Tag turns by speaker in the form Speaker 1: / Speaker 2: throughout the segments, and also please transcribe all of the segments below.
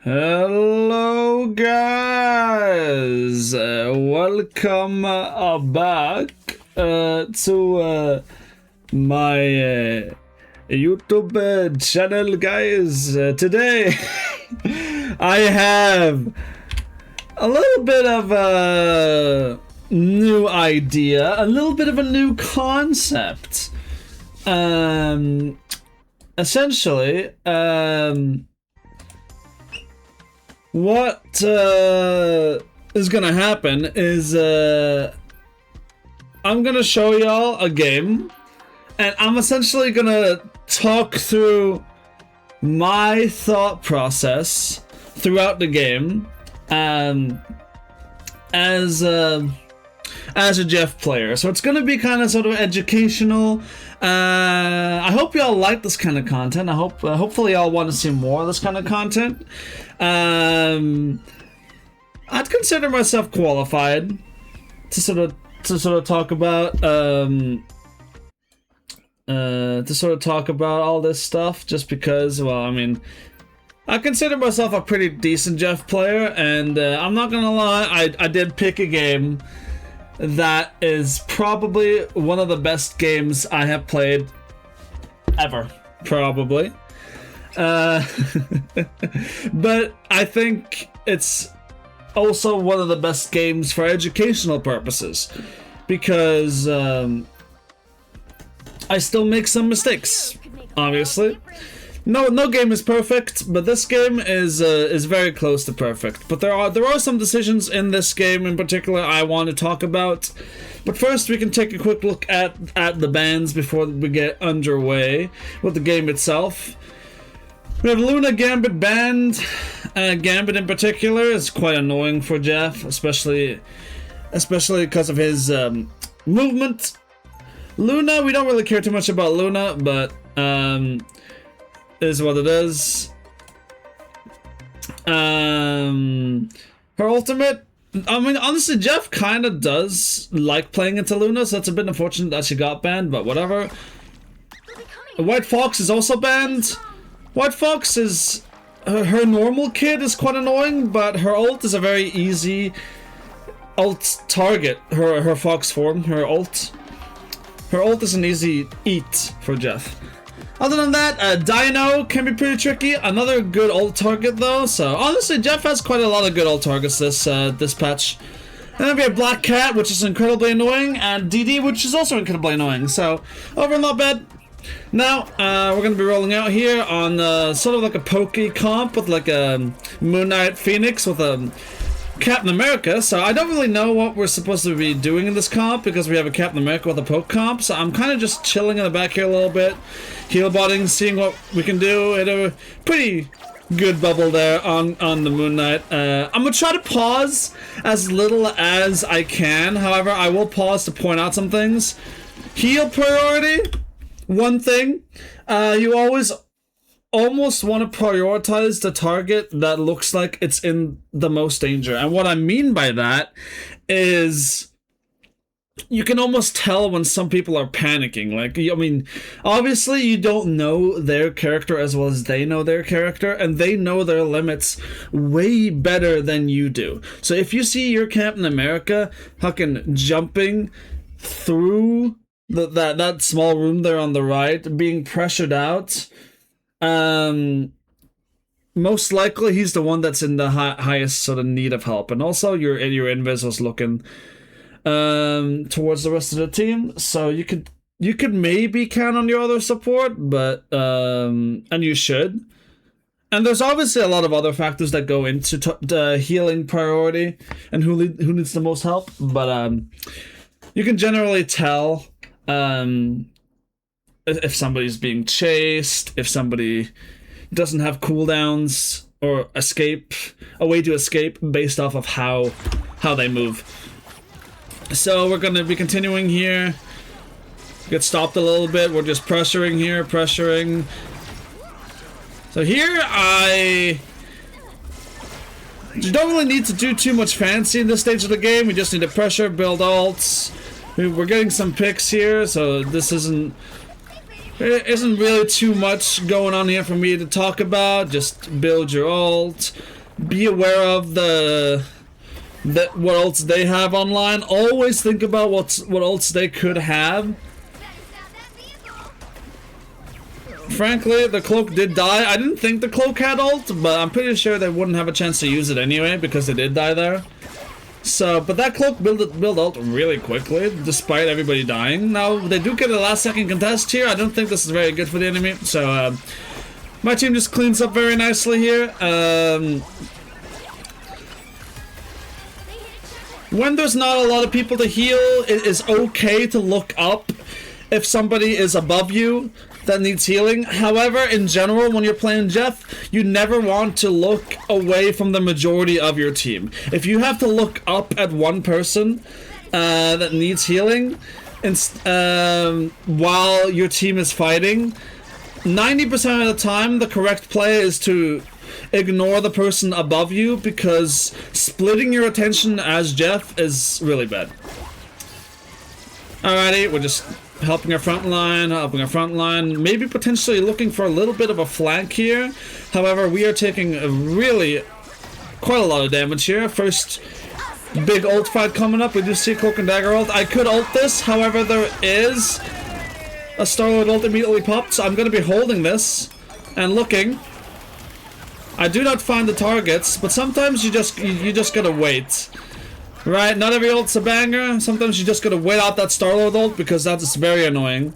Speaker 1: Hello guys, welcome back to my YouTube channel, guys. Today I have a little bit of a new idea, a little bit of a new concept. Essentially, what is gonna happen is I'm gonna show y'all a game, and I'm essentially gonna talk through my thought process throughout the game as a Jeff player. So it's gonna be kind of sort of educational. I hope y'all like this kind of content. Hopefully y'all want to see more of this kind of content. I'd consider myself qualified to sort of talk about all this stuff, just because, well, I mean, I consider myself a pretty decent Jeff player, and I'm not gonna lie, I did pick a game that is probably one of the best games I have played ever, probably. But I think it's also one of the best games for educational purposes, because I still make some mistakes, obviously. No game is perfect, but this game is very close to perfect. But there are some decisions in this game in particular I want to talk about. But first, we can take a quick look at the bans before we get underway with the game itself. We have Luna Gambit banned. Gambit in particular is quite annoying for Jeff, especially because of his movement. Luna, we don't really care too much about Luna, but is what it is. Her ultimate, I mean, honestly, Jeff kind of does like playing into Luna, so it's a bit unfortunate that she got banned, but whatever. White Fox is also banned. White Fox is, her normal kid is quite annoying, but her ult is a very easy ult target. Her Fox form, her ult is an easy eat for Jeff. Other than that, Dino can be pretty tricky. Another good ult target though. So honestly, Jeff has quite a lot of good ult targets this patch. And then we have Black Cat, which is incredibly annoying, and DD, which is also incredibly annoying. So overall, not bad. Now we're gonna be rolling out here on sort of like a pokey comp with like a Moon Knight Phoenix with a Captain America. So I don't really know what we're supposed to be doing in this comp, because we have a Captain America with a poke comp. So I'm kind of just chilling in the back here a little bit, heal botting, seeing what we can do. Hit a pretty good bubble there on the Moon Knight. I'm gonna try to pause as little as I can. However, I will pause to point out some things. Heal priority. One thing, you always almost want to prioritize the target that looks like it's in the most danger. And what I mean by that is you can almost tell when some people are panicking. Like, I mean, obviously you don't know their character as well as they know their character, and they know their limits way better than you do. So if you see your Captain America fucking jumping through that small room there on the right, being pressured out, most likely he's the one that's in the highest sort of need of help. And also your invis was looking towards the rest of the team, so you could maybe count on your other support, but and you should. And there's obviously a lot of other factors that go into the healing priority and who needs the most help, but you can generally tell if somebody's being chased, if somebody doesn't have cooldowns or a way to escape based off of how they move. So we're gonna be continuing here. Get stopped a little bit. We're just pressuring. So here you don't really need to do too much fancy in this stage of the game. We just need to pressure, build ults. We're getting some picks here, so this isn't There isn't really too much going on here for me to talk about. Just build your ult. Be aware of what ults they have online. Always think about what ults they could have. Frankly, the cloak did die. I didn't think the cloak had ult, but I'm pretty sure they wouldn't have a chance to use it anyway because they did die there. So, but that cloak build ult really quickly, despite everybody dying. Now, they do get a last second contest here. I don't think this is very good for the enemy. So, my team just cleans up very nicely here. When there's not a lot of people to heal, it is okay to look up if somebody is above you that needs healing. However, in general, when you're playing Jeff, you never want to look away from the majority of your team. If you have to look up at one person that needs healing while your team is fighting, 90% of the time, the correct play is to ignore the person above you, because splitting your attention as Jeff is really bad. Alrighty, we're just helping our front line, maybe potentially looking for a little bit of a flank here. However, we are taking quite a lot of damage here. First big ult fight coming up. We do see Cloak and Dagger ult. I could ult this, however, there is a Star-Lord ult immediately popped, so I'm going to be holding this and looking. I do not find the targets, but sometimes you just gotta wait. Right, not every ult's a banger. Sometimes you just gotta wait out that Star-Lord ult, because that is very annoying.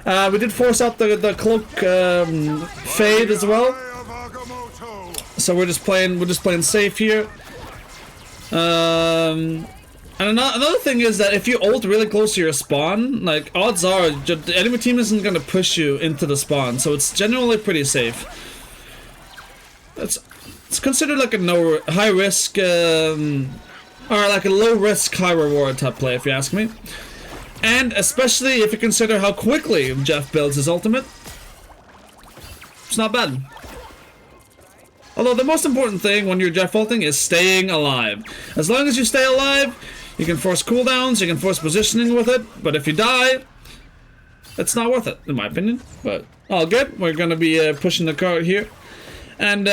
Speaker 1: We did force out the cloak fade as well. So we're just playing safe here. And another thing is that if you ult really close to your spawn, like, odds are the enemy team isn't gonna push you into the spawn, so it's generally pretty safe. It's considered like a high risk, or like a low risk, high reward type play, if you ask me. And especially if you consider how quickly Jeff builds his ultimate, it's not bad. Although the most important thing when you're Jeff ulting is staying alive. As long as you stay alive, you can force cooldowns, you can force positioning with it, but if you die, it's not worth it, in my opinion. But all good, we're gonna be pushing the cart here. And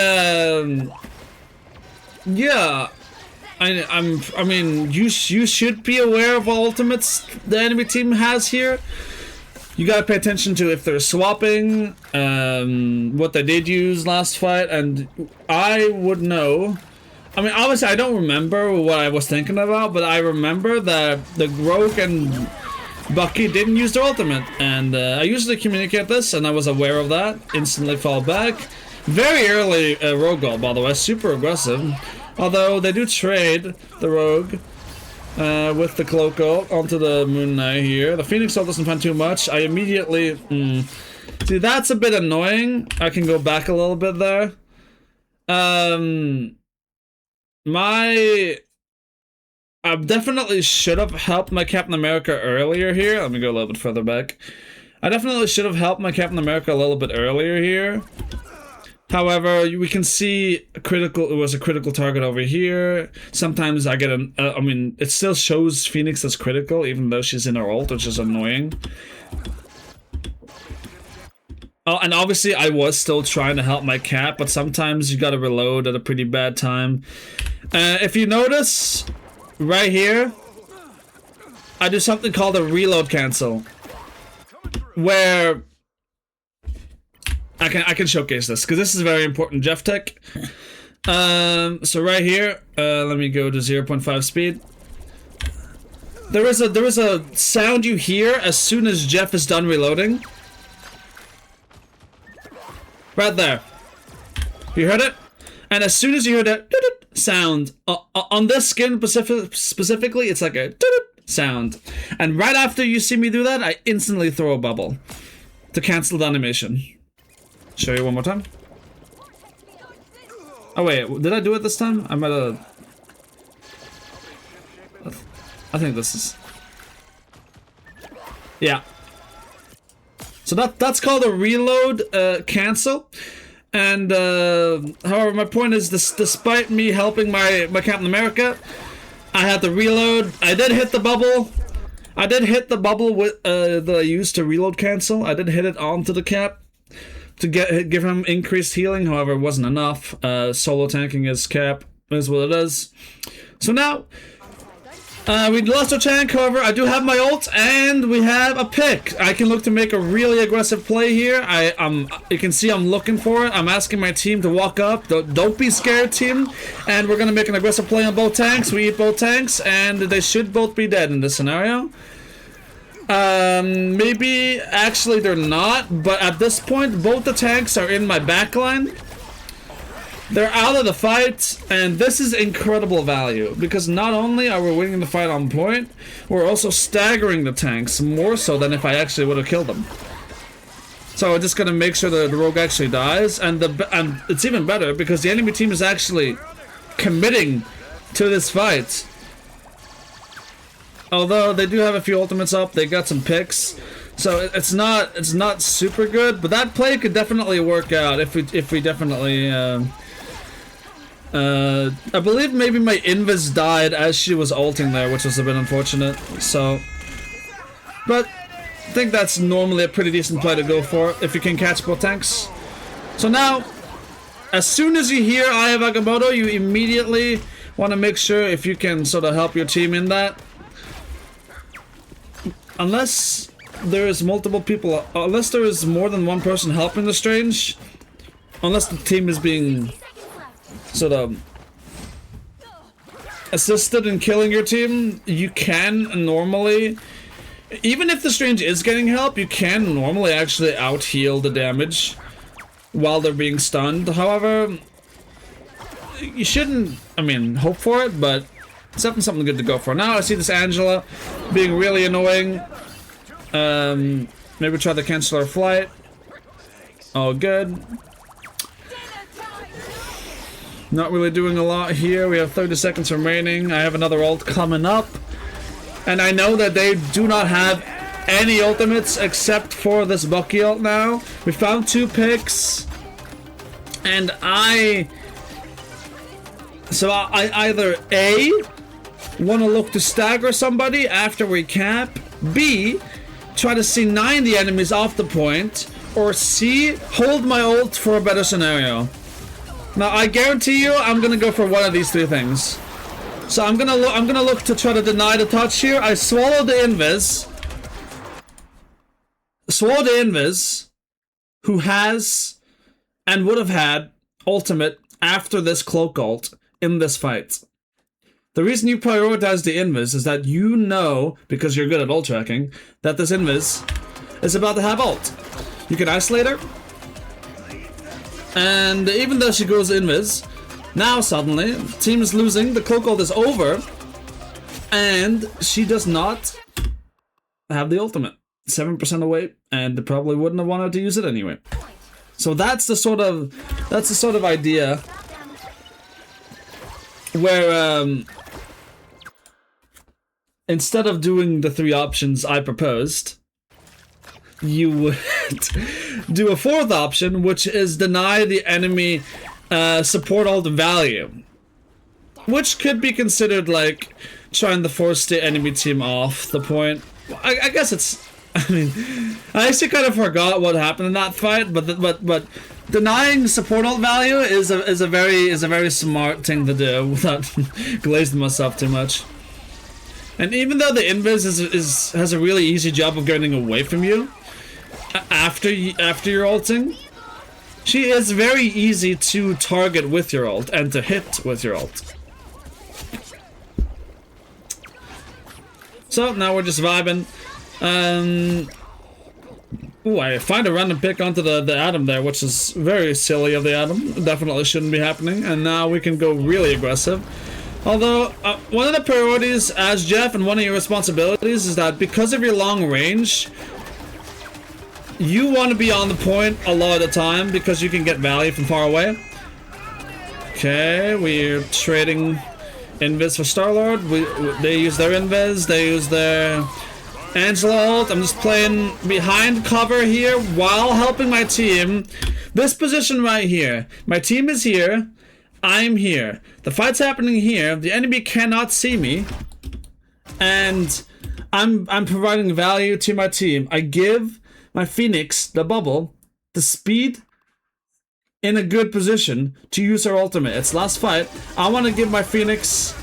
Speaker 1: yeah, I mean, you should be aware of what ultimates the enemy team has here. You gotta pay attention to if they're swapping, what they did use last fight, and I would know. I mean, obviously I don't remember what I was thinking about, but I remember that the Rogue and Bucky didn't use their ultimate, and I usually communicate this, and I was aware of that. Instantly fall back. Very early Rogue ult, by the way, super aggressive. Although they do trade the Rogue with the Cloak ult onto the Moon Knight here. The Phoenix ult doesn't find too much. I immediately... See, that's a bit annoying. I can go back a little bit there. I definitely should have helped my Captain America earlier here. Let me go a little bit further back. I definitely should have helped my Captain America a little bit earlier here. However, we can see it was a critical target over here. Sometimes I get I mean, it still shows Phoenix as critical, even though she's in her ult, which is annoying. Oh, and obviously I was still trying to help my Cap, but sometimes you gotta reload at a pretty bad time. If you notice, right here, I do something called a reload cancel, where I can showcase this, because this is very important Jeff tech. So right here, let me go to 0.5 speed. There is a sound you hear as soon as Jeff is done reloading. Right there. You heard it? And as soon as you hear that sound, on this skin specifically, it's like a sound. And right after you see me do that, I instantly throw a bubble to cancel the animation. Show you one more time. Oh wait, did I do it this time? I might have... I think this is... Yeah. So that's called a reload cancel. And however, my point is this: despite me helping my Captain America, I had to reload. I did hit the bubble, I did hit the bubble with that I used to reload cancel. I did hit it onto the cap to give him increased healing. However, it wasn't enough. Solo tanking his cap is what it is. So now we lost our tank. However, I do have my ult, and we have a pick. I can look to make a really aggressive play here. You can see I'm looking for it. I'm asking my team to walk up. Don't be scared, team. And we're gonna make an aggressive play on both tanks. We eat both tanks, and they should both be dead in this scenario. Maybe actually they're not, but at this point, both the tanks are in my backline. They're out of the fight, and this is incredible value, because not only are we winning the fight on point, we're also staggering the tanks, more so than if I actually would have killed them. So we're just gonna make sure that the rogue actually dies, and it's even better, because the enemy team is actually committing to this fight. Although they do have a few ultimates up, they got some picks. So it's not super good, but that play could definitely work out if we definitely I believe maybe my invis died as she was ulting there, which was a bit unfortunate. So, but I think that's normally a pretty decent play to go for if you can catch both tanks. So now, as soon as you hear I have Agamotto, you immediately want to make sure if you can sort of help your team in that. Unless there is multiple people, unless there is more than one person helping the Strange, unless the team is being sort of assisted in killing your team, you can normally, even if the Strange is getting help, you can normally actually out-heal the damage while they're being stunned. However, you shouldn't, I mean, hope for it, but it's definitely something good to go for. Now I see this Angela being really annoying. Maybe try to cancel our flight. Oh, good. Not really doing a lot here. We have 30 seconds remaining. I have another ult coming up. And I know that they do not have any ultimates except for this Bucky ult now. We found 2 picks. And I either A, want to look to stagger somebody after we cap, B, try to C9 the enemies off the point, or C, hold my ult for a better scenario. Now I guarantee you I'm gonna go for one of these 3 things. So I'm gonna look to try to deny the touch here. I swallowed the invis. Swallowed the invis, who has and would have had ultimate after this cloak ult in this fight. The reason you prioritize the invis is that you know, because you're good at ult tracking, that this invis is about to have ult. You can isolate her, and even though she goes invis, now suddenly, the team is losing, the cloak ult is over, and she does not have the ultimate. 7% away, and they probably wouldn't have wanted to use it anyway. So that's the sort of idea where instead of doing the 3 options I proposed, you would do a 4th option, which is deny the enemy support ult value, which could be considered like trying to force the enemy team off the point. I guess it's, I mean, I actually kind of forgot what happened in that fight, but denying support ult value is a very smart thing to do without glazing myself too much. And even though the invis has a really easy job of getting away from you after you're ulting, she is very easy to target with your ult and to hit with your ult. So now we're just vibing. Ooh, I find a random pick onto the Atom there, which is very silly of the Atom. Definitely shouldn't be happening. And now we can go really aggressive. Although, one of the priorities as Jeff and one of your responsibilities is that because of your long range, you want to be on the point a lot of the time because you can get value from far away. Okay, we're trading invis for Star-Lord. They use their invis, they use their Angela ult. I'm just playing behind cover here while helping my team. This position right here. My team is here. I'm here. The fight's happening here. The enemy cannot see me. And I'm providing value to my team. I give my Phoenix, the bubble, the speed in a good position to use her ultimate. It's last fight. I want to give my Phoenix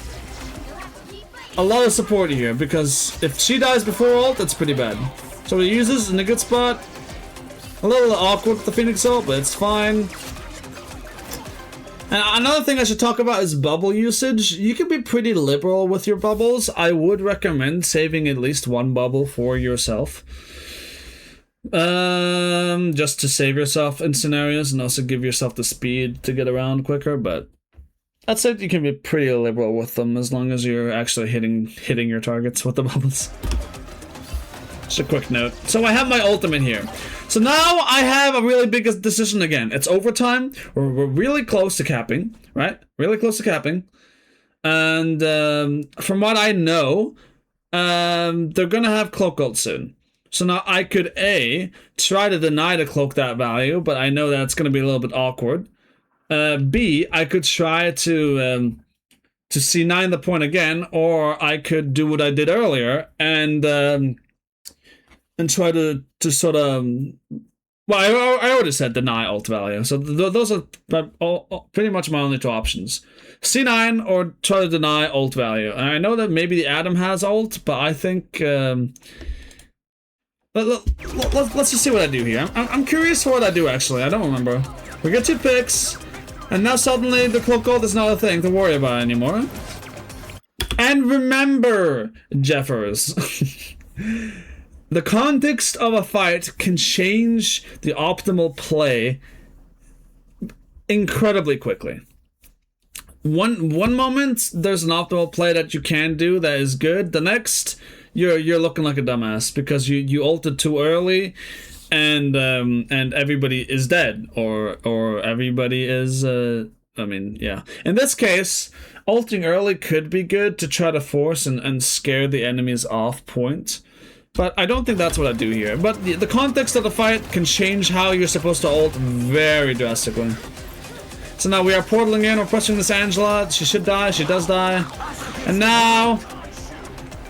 Speaker 1: a lot of support here, because if she dies before ult, it's pretty bad. So he uses in a good spot. A little awkward with the Phoenix ult, but it's fine. And another thing I should talk about is bubble usage. You can be pretty liberal with your bubbles. I would recommend saving at least one bubble for yourself. Just to save yourself in scenarios and also give yourself the speed to get around quicker, but that's it. You can be pretty liberal with them as long as you're actually hitting your targets with the bubbles. Just a quick note. So I have my ultimate here. So now I have a really big decision again. It's overtime. We're really close to capping, right? Really close to capping. And from what I know, they're gonna have cloak ult soon. So now I could A, try to deny the cloak that value, but I know that's gonna be a little bit awkward. B, I could try to C9 the point again, or I could do what I did earlier and try to sort of, well, I already said deny ult value, so those are pretty much my only two options. C9 or try to deny ult value. And I know that maybe the Adam has ult, but I think let's just see what I do here. I'm curious for what I do actually. I don't remember. We get 2 picks, and now suddenly the cloak ult is not a thing to worry about anymore. And remember, Jeffers. The context of a fight can change the optimal play incredibly quickly. One moment there's an optimal play that you can do that is good. The next, you're looking like a dumbass because you ulted too early, and everybody is dead or everybody is I mean, yeah. In this case, ulting early could be good to try to force and scare the enemies off point. But I don't think that's what I do here. But the context of the fight can change how you're supposed to ult very drastically. So now we are portaling in, we're pushing this Angela. She should die, she does die. And now,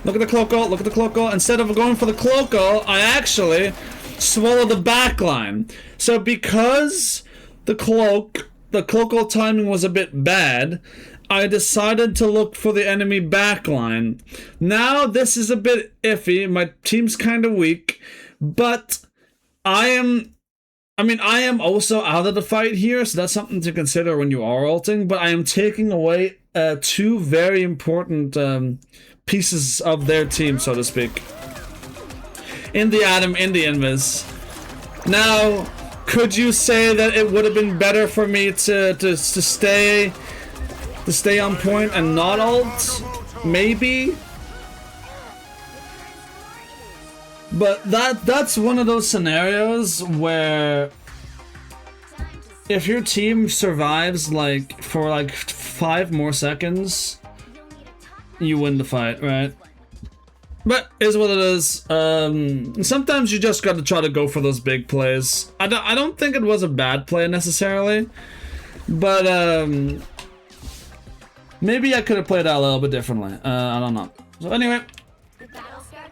Speaker 1: look at the cloak ult, look at the cloak ult. Instead of going for the cloak ult, I actually swallow the backline. So because the cloak ult timing was a bit bad, I decided to look for the enemy backline. Now this is a bit iffy. My team's kind of weak, but I am also out of the fight here, so that's something to consider when you are ulting, but I am taking away 2 very important pieces of their team, so to speak. In the Adam, in the Invis. Now, could you say that it would have been better for me to stay on point and not ult? Maybe. But that's one of those scenarios where if your team survives for 5 more seconds, you win the fight, right? But is what it is. Sometimes you just gotta try to go for those big plays. I don't think it was a bad play necessarily, but maybe I could have played that a little bit differently. I don't know. So anyway,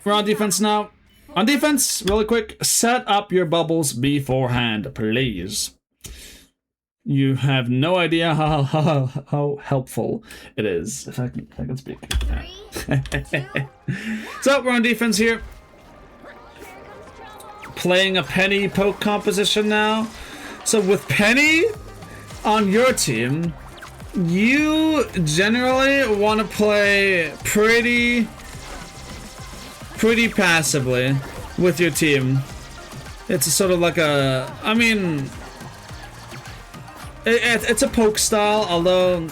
Speaker 1: we're on defense now. On defense, really quick, set up your bubbles beforehand, please. You have no idea how helpful it is. If I can speak. Yeah. So we're on defense here. Playing a Penny poke composition now. So with Penny on your team, you generally want to play pretty passively with your team. It's sort of like a, I mean, it's a poke style, although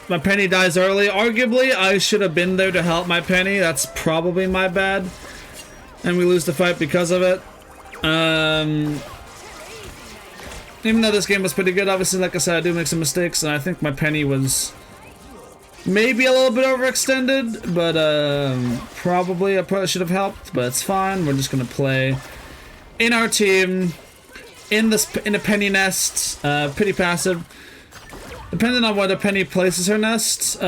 Speaker 1: my Penny dies early. Arguably, I should have been there to help my Penny. That's probably my bad. And we lose the fight because of it. Even though this game was pretty good, obviously, like I said, I do make some mistakes, and I think my Penny was maybe a little bit overextended, but probably I probably should have helped, but it's fine. We're just gonna play in our team, in a Penny nest, pretty passive. Depending on where the Penny places her nest,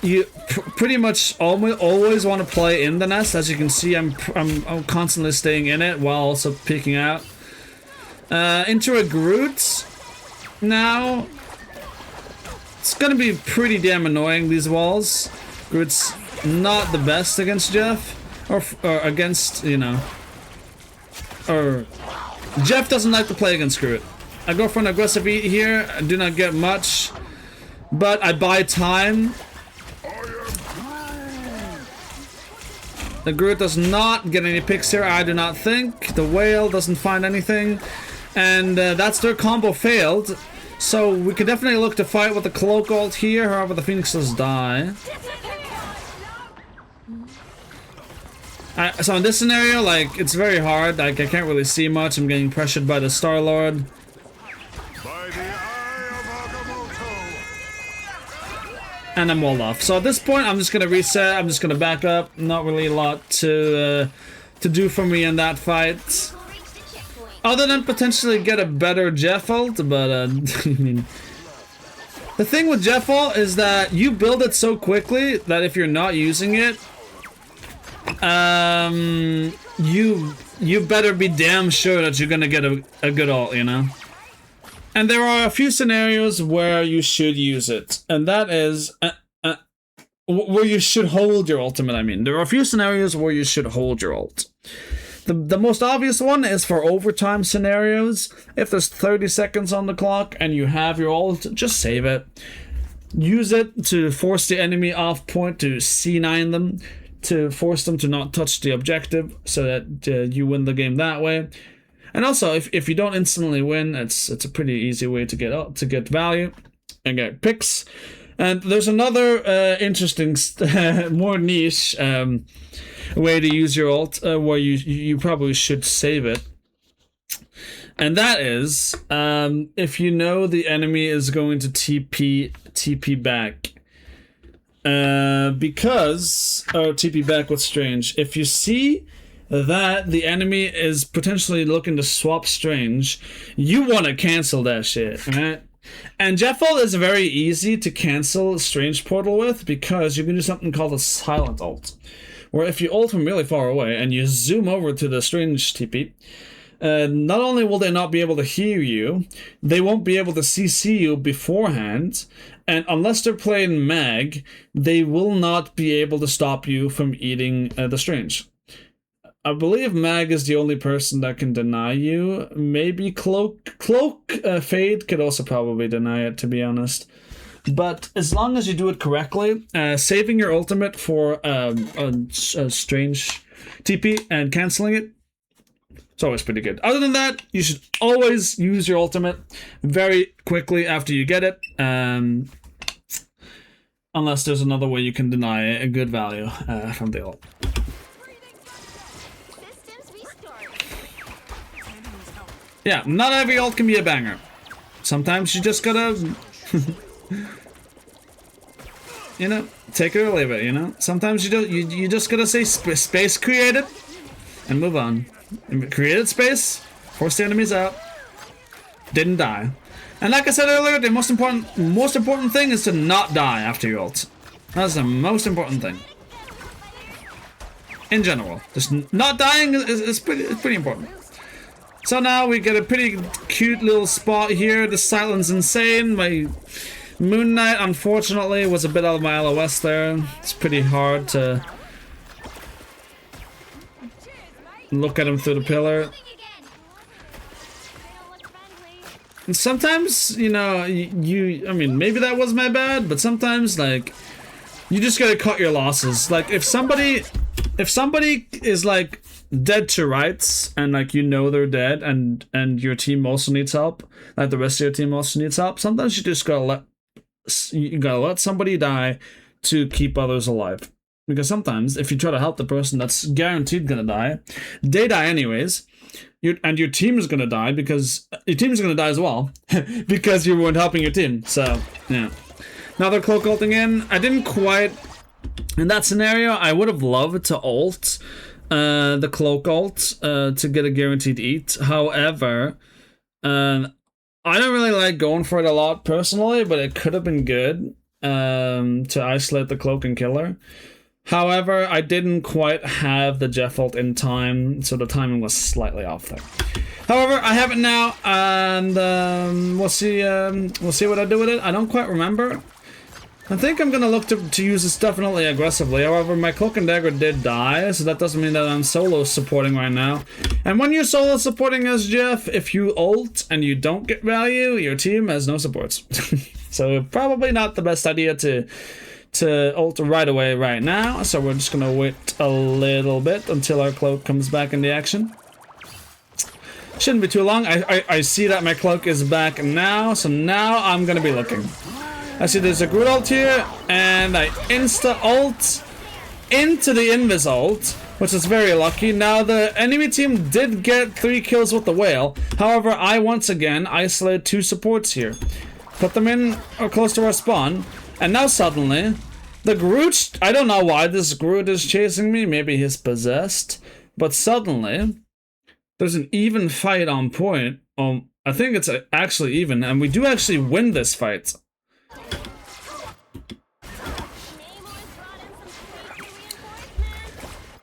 Speaker 1: you pretty much always want to play in the nest. As you can see, I'm constantly staying in it while also peeking out. Into a Groot. Now, it's gonna be pretty damn annoying, these walls. Groot's not the best against Jeff, or against, you know, or Jeff doesn't like to play against Groot. I go for an aggressive eat here. I do not get much, but I buy time. The Groot does not get any picks here, I do not think. The whale doesn't find anything, and that's their combo failed. So we could definitely look to fight with the cloak ult here. However, the Phoenix does die. So in this scenario, like, it's very hard. Like, I can't really see much. I'm getting pressured by the Star-Lord. And I'm walled off. So at this point, I'm just gonna reset. I'm just gonna back up. Not really a lot to do for me in that fight, other than potentially get a better Jeff ult. But I mean, the thing with Jeff ult is that you build it so quickly that if you're not using it, you better be damn sure that you're gonna get a good ult, you know. And there are a few scenarios where you should use it, and that is where you should hold your ultimate. I mean, there are a few scenarios where you should hold your ult. The most obvious one is for overtime scenarios. If there's 30 seconds on the clock and you have your ult, just save it. Use it to force the enemy off point, to C9 them, to force them to not touch the objective, so that you win the game that way. And also, if you don't instantly win, it's a pretty easy way to get value and get picks. And there's another interesting, more niche way to use your ult, where you probably should save it. And that is if you know the enemy is going to TP back. Because TP back with Strange. If you see that the enemy is potentially looking to swap Strange, you want to cancel that shit, right? And Jeff ult is very easy to cancel Strange Portal with, because you can do something called a silent ult, where if you ult from really far away and you zoom over to the Strange TP, not only will they not be able to hear you, they won't be able to CC you beforehand, and unless they're playing Mag, they will not be able to stop you from eating the Strange. I believe Mag is the only person that can deny you. Maybe Cloak Fade could also probably deny it, to be honest. But as long as you do it correctly, saving your ultimate for a Strange TP and canceling it, it's always pretty good. Other than that, you should always use your ultimate very quickly after you get it. Unless there's another way you can deny a good value from the ult. Yeah, not every ult can be a banger. Sometimes you just gotta, you know, take it or leave it, you know? Sometimes you just gotta say space created and move on. Created space, force the enemies out, didn't die. And like I said earlier, the most important thing is to not die after your ult. That's the most important thing. In general, just not dying is pretty important. So now we get a pretty cute little spot here. The silence insane. My Moon Knight, unfortunately, was a bit out of my LOS there. It's pretty hard to look at him through the pillar. And sometimes, you know, I mean, maybe that was my bad, but sometimes, like, you just gotta cut your losses. Like, if somebody is, like, dead to rights, and like you know they're dead, and your team also needs help, like the rest of your team also needs help, sometimes you just gotta let somebody die to keep others alive. Because sometimes if you try to help the person that's guaranteed gonna die, they die anyways, and your team is gonna die, because your team's gonna die as well because you weren't helping your team. So yeah, now they're cloak ulting in. I didn't quite, in that scenario, I would have loved to ult the cloak ult to get a guaranteed eat. However, I don't really like going for it a lot personally, but it could have been good. to isolate the cloak and kill her. However, I didn't quite have the Jeff ult in time, so the timing was slightly off there. However, I have it now, and we'll see what I do with it. I don't quite remember. I think I'm gonna look to use this definitely aggressively. However, my cloak and dagger did die, so that doesn't mean that I'm solo supporting right now. And when you're solo supporting as Jeff, if you ult and you don't get value, your team has no supports. So probably not the best idea to ult right away right now, so we're just gonna wait a little bit until our cloak comes back into action. Shouldn't be too long. I see that my cloak is back now, so now I'm gonna be looking. I see there's a Groot ult here, and I insta-ult into the Invis ult, which is very lucky. Now, the enemy team did get 3 kills with the whale. However, I once again isolated 2 supports here. Put them in or close to our spawn. And now suddenly, the Groot, I don't know why this Groot is chasing me, maybe he's possessed, but suddenly, there's an even fight on point. I think it's actually even, and we do actually win this fight.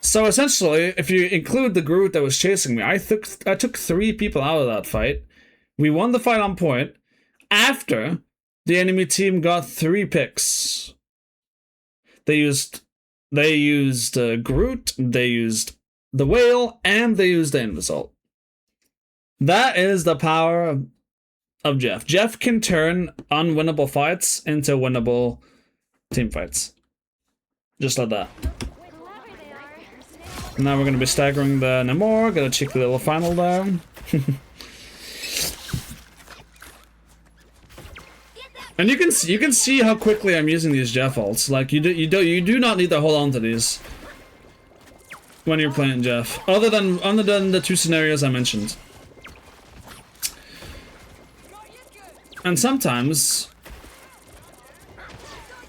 Speaker 1: So essentially, if you include the Groot that was chasing me, I took 3 people out of that fight. We won the fight on point after the enemy team got 3 picks. They used Groot, they used the whale, and they used the Invis ult. That is the power of Jeff. Jeff can turn unwinnable fights into winnable team fights. Just like that. Now we're going to be staggering the Namor, got a cheeky little final there. And you can see how quickly I'm using these Jeff ults. Like you do not need to hold on to these when you're playing Jeff. Other than the 2 scenarios I mentioned. And sometimes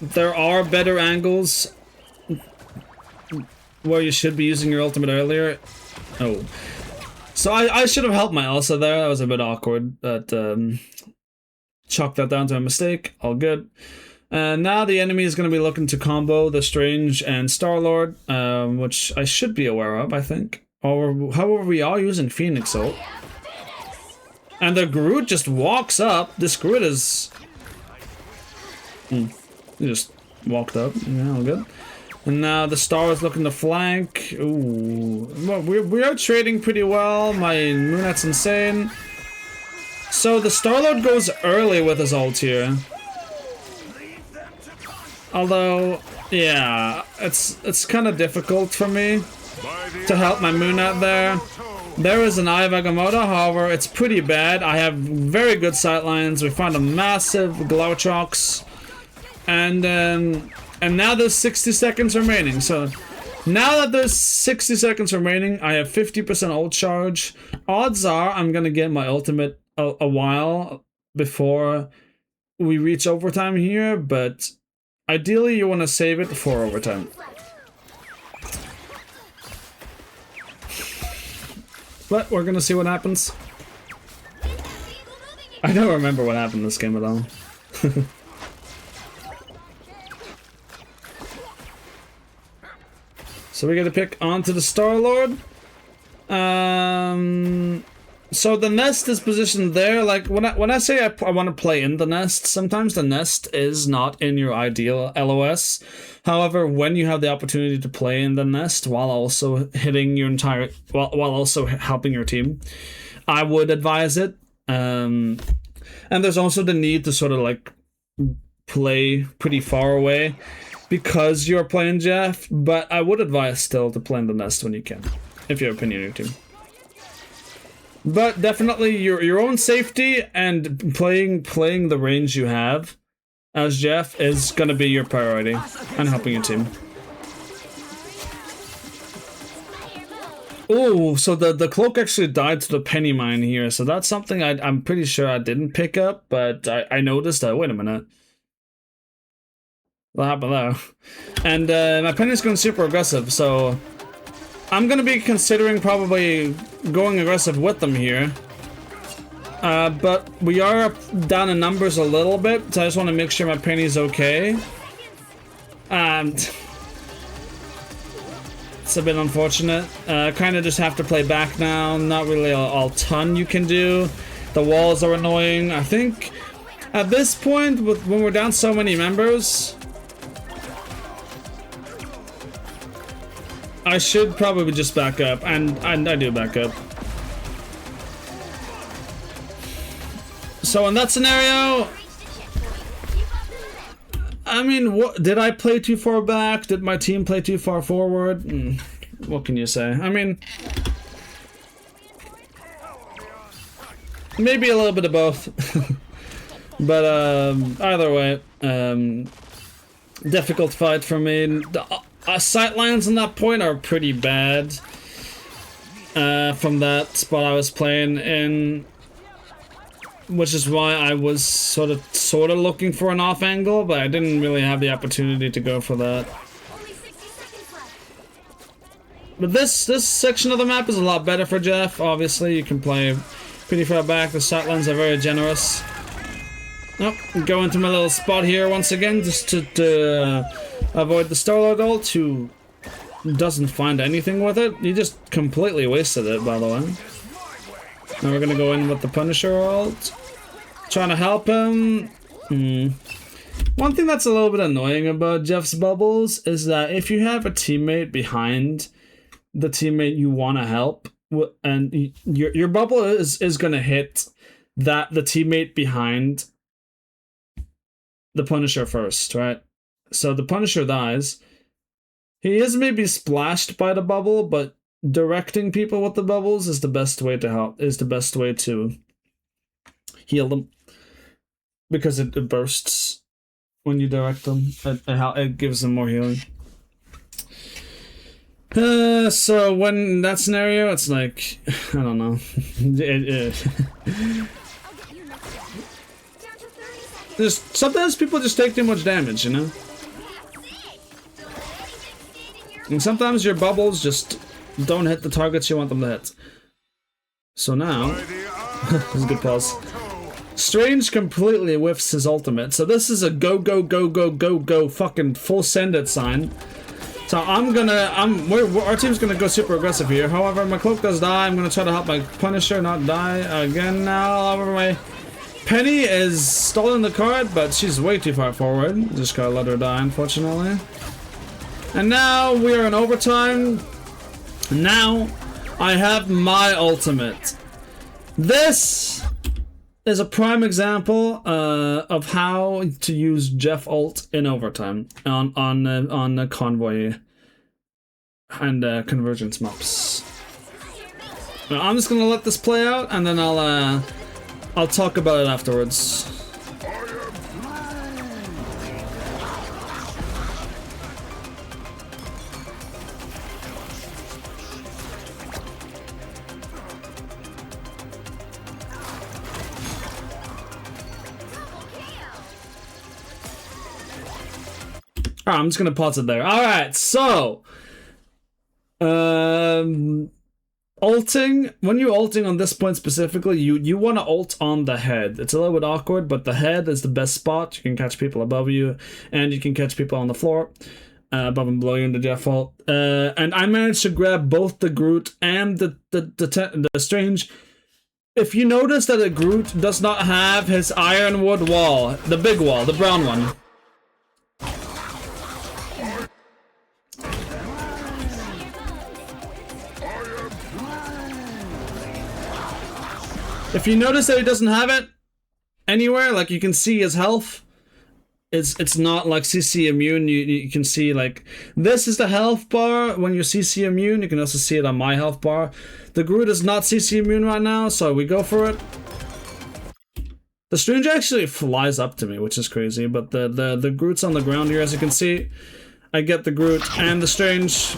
Speaker 1: there are better angles where you should be using your ultimate earlier. Oh. So I should have helped my Elsa there. That was a bit awkward, but chalk that down to a mistake. All good. Now the enemy is going to be looking to combo the Strange and Star-Lord, which I should be aware of, I think. However, we are using Phoenix ult. And the Groot just walks up. This Groot is... He just walked up. Yeah, all good. And now the Star is looking to flank. Ooh. Well, we are trading pretty well. My Moonet's insane. So the Star-Lord goes early with his ult here. Although, yeah, it's kind of difficult for me to help my Moonet there. There is an Eye of Agamotto, however, it's pretty bad. I have very good sightlines. We found a massive Glowchox. And now there's 60 seconds remaining. So now that there's 60 seconds remaining, I have 50% ult charge. Odds are I'm gonna get my ultimate a while before we reach overtime here, but ideally you want to save it for overtime. But we're gonna see what happens. I don't remember what happened this game at all. So we get to pick onto the Star-Lord. So the nest is positioned there. Like when I say I want to play in the nest, sometimes the nest is not in your ideal LOS. However, when you have the opportunity to play in the nest while also hitting your entire, while also helping your team, I would advise it. And there's also the need to sort of like play pretty far away because you're playing Jeff. But I would advise still to play in the nest when you can, if you're opinion your team. But definitely your own safety and playing the range you have as Jeff is gonna be your priority and helping your team. Oh, so the cloak actually died to the penny mine here, so that's something I'm pretty sure I didn't pick up, but I noticed that. Wait a minute. What happened there? And my penny's going super aggressive, so I'm gonna be considering probably going aggressive with them here. But we are down in numbers a little bit, so I just want to make sure my penny's okay. It's a bit unfortunate. Kind of just have to play back now. Not really a ton you can do. The walls are annoying. I think at this point, when we're down so many members, I should probably just back up, and I do back up. So in that scenario, I mean, what did I play too far back? Did my team play too far forward? What can you say? I mean, maybe a little bit of both. But either way, difficult fight for me. The sightlines on that point are pretty bad from that spot I was playing in, which is why I was sort of looking for an off angle, but I didn't really have the opportunity to go for that. But this section of the map is a lot better for Jeff. Obviously, you can play pretty far back. The sightlines are very generous. Oh, go into my little spot here once again, just to avoid the Starlord ult, who doesn't find anything with it. He just completely wasted it, by the way. Now we're gonna go in with the Punisher ult. Trying to help him. One thing that's a little bit annoying about Jeff's bubbles is that if you have a teammate behind the teammate you want to help, and your bubble is gonna hit the teammate behind the Punisher first, right? So the Punisher dies. He is maybe splashed by the bubble, but directing people with the bubbles is the best way to help, is the best way to heal them, because it bursts when you direct them. It gives them more healing. So when in that scenario, it's like, I don't know. Just sometimes people just take too much damage, you know? And sometimes your bubbles just don't hit the targets you want them to hit. So now, this is a good pause. Strange completely whiffs his ultimate. So this is a go, go, go, go, go, go, fucking full send it sign. So our team's gonna go super aggressive here. However, my cloak does die. I'm gonna try to help my Punisher not die again now. However, my Penny is stalling the card, but she's way too far forward. Just gotta let her die, unfortunately. And now we are in overtime. Now I have my ultimate. This is a prime example of how to use Jeff ult in overtime on the convoy and convergence maps. Now, I'm just gonna let this play out, and then I'll talk about it afterwards. Alright, I'm just gonna pause it there. Alright, so ulting, when you're ulting on this point specifically, you want to ult on the head. It's a little bit awkward, but the head is the best spot. You can catch people above you, and you can catch people on the floor, above and below you in the Jeff ult. And I managed to grab both the Groot and the Strange. If you notice that the Groot does not have his ironwood wall, the big wall, the brown one. If you notice that he doesn't have it anywhere, like you can see his health, it's not like CC immune. You can see, like, this is the health bar when you're CC immune. You can also see it on my health bar. The Groot is not CC immune right now, so we go for it. The Strange actually flies up to me, which is crazy, but the Groot's on the ground here, as you can see. I get the Groot and the Strange.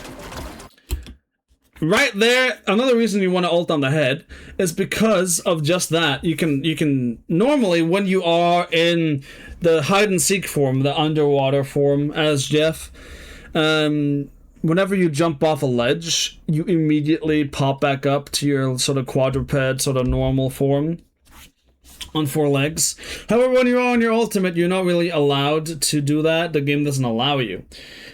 Speaker 1: Right there, another reason you want to ult on the head is because of just that. You can normally, when you are in the hide and seek form, the underwater form as Jeff, whenever you jump off a ledge, you immediately pop back up to your sort of quadruped, sort of normal form. on 4 legs. However, when you're on your ultimate, you're not really allowed to do that. The game doesn't allow you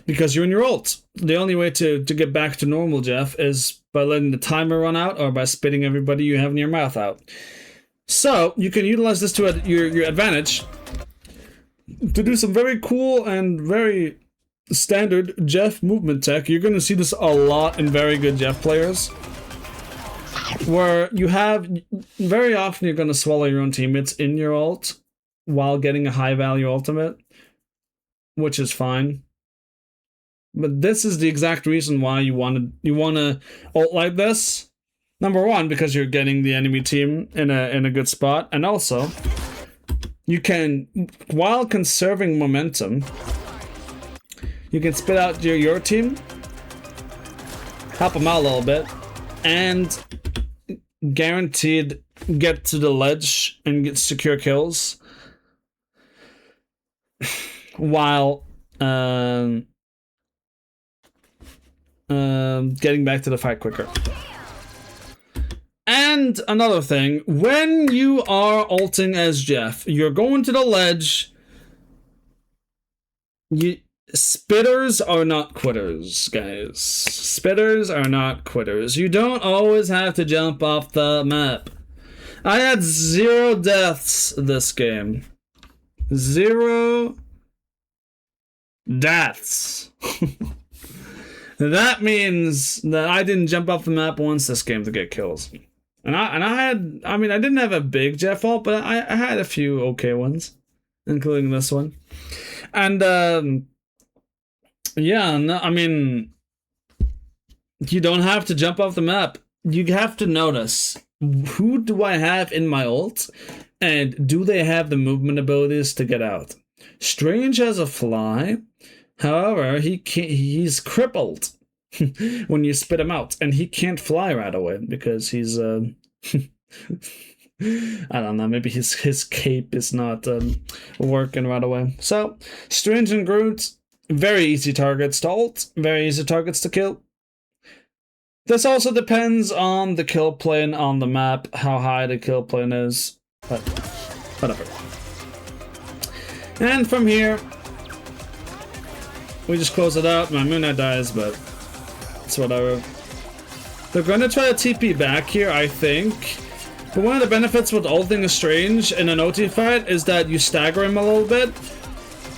Speaker 1: because you're in your ult. The only way to get back to normal, Jeff, is by letting the timer run out or by spitting everybody you have in your mouth out. So you can utilize this to your advantage to do some very cool and very standard Jeff movement tech. You're going to see this a lot in very good Jeff players, where you have, very often you're going to swallow your own teammates in your ult while getting a high value ultimate, which is fine. But this is the exact reason why you want to ult like this. Number one, because you're getting the enemy team in a good spot, and also you can, while conserving momentum, you can spit out your team, help them out a little bit, and guaranteed get to the ledge and get secure kills while getting back to the fight quicker. And another thing, when you are ulting as Jeff, you're going to the ledge. Spitters are not quitters, guys. Spitters are not quitters. You don't always have to jump off the map. I had 0 deaths this game. 0 deaths. That means that I didn't jump off the map once this game to get kills. And I didn't have a big Jeff ult, but I had a few okay ones, including this one. And yeah, no, I mean, you don't have to jump off the map. You have to notice, who do I have in my ult, and do they have the movement abilities to get out? Strange has a fly. However, he's crippled when you spit him out, and he can't fly right away because he's I don't know, maybe his cape is not working right away. So Strange and Groot, very easy targets to ult, very easy targets to kill. This also depends on the kill plane on the map, how high the kill plane is, but whatever. And from here, we just close it out. My Moon Knight dies, but it's whatever. They're going to try to TP back here, I think. But one of the benefits with ulting a Strange in an OT fight is that you stagger him a little bit,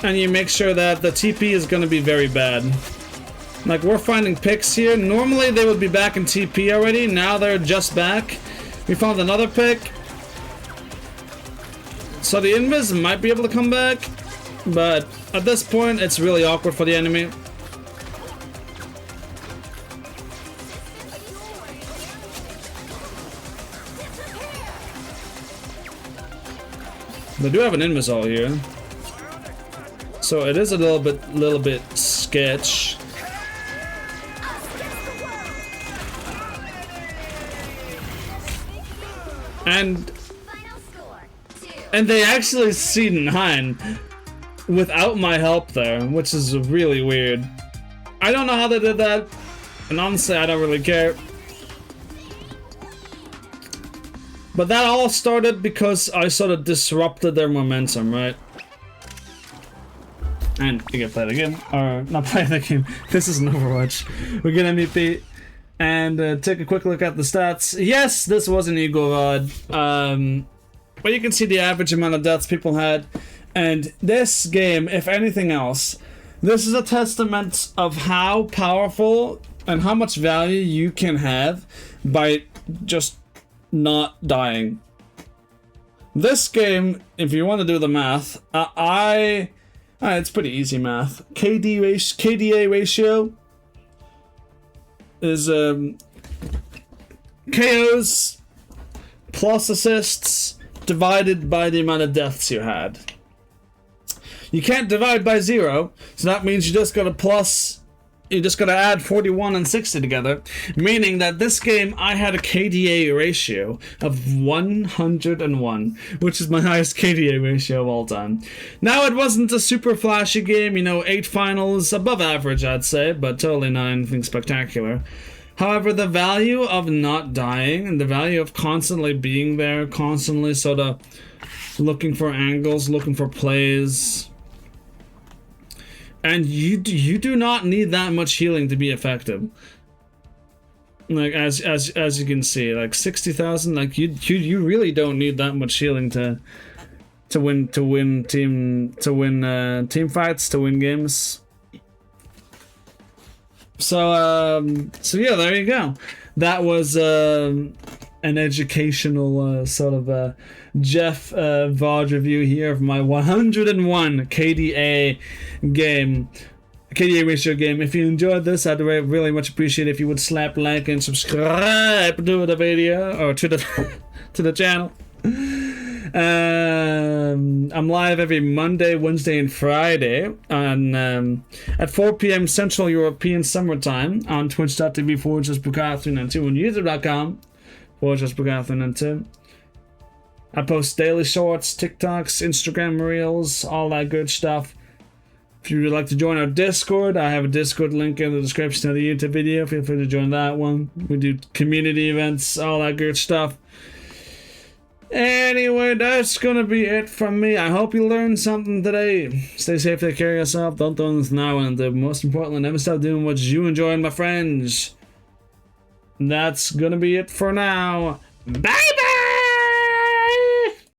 Speaker 1: and you make sure that the TP is going to be very bad. Like, we're finding picks here. Normally they would be back in TP already. Now they're just back. We found another pick. So the invis might be able to come back, but at this point, it's really awkward for the enemy. They do have an invis here, so it is a little bit sketch. And they actually see 9 without my help there, which is really weird. I don't know how they did that, and honestly, I don't really care. But that all started because I sort of disrupted their momentum, right? And we get played again, or not play the game. This is an Overwatch. We get MVP, and take a quick look at the stats. Yes, this was an Eagle Rod, but you can see the average amount of deaths people had. And this game, if anything else, this is a testament of how powerful and how much value you can have by just not dying. This game, if you want to do the math, it's pretty easy math. KDA ratio is KOs plus assists divided by the amount of deaths you had. You can't divide by 0, so that means you just gotta add 41 and 60 together, meaning that this game I had a KDA ratio of 101, which is my highest KDA ratio of all time. Now, it wasn't a super flashy game, 8 finals, above average I'd say, but totally not anything spectacular. However, the value of not dying and the value of constantly being there, constantly sort of looking for angles, looking for plays, and you do not need that much healing to be effective. Like as you can see, like 60,000, like you really don't need that much healing to win team fights, to win games. So yeah, there you go. That was an educational sort of Jeff VOD review here of my 101 KDA game. KDA ratio game. If you enjoyed this, I'd really much appreciate it if you would slap like and subscribe to the video, or to the to the channel. I'm live every Monday, Wednesday, and Friday on at 4 p.m. Central European Summertime on twitch.tv/Bukath392 and youtube.com/Bukath392. I post daily shorts, TikToks, Instagram reels, all that good stuff. If you would like to join our Discord, I have a Discord link in the description of the YouTube video. Feel free to join that one. We do community events, all that good stuff. Anyway, that's gonna be it from me. I hope you learned something today. Stay safe, take care of yourself. Don't do this now, and most importantly, never stop doing what you enjoy, my friends. That's gonna be it for now. Bye!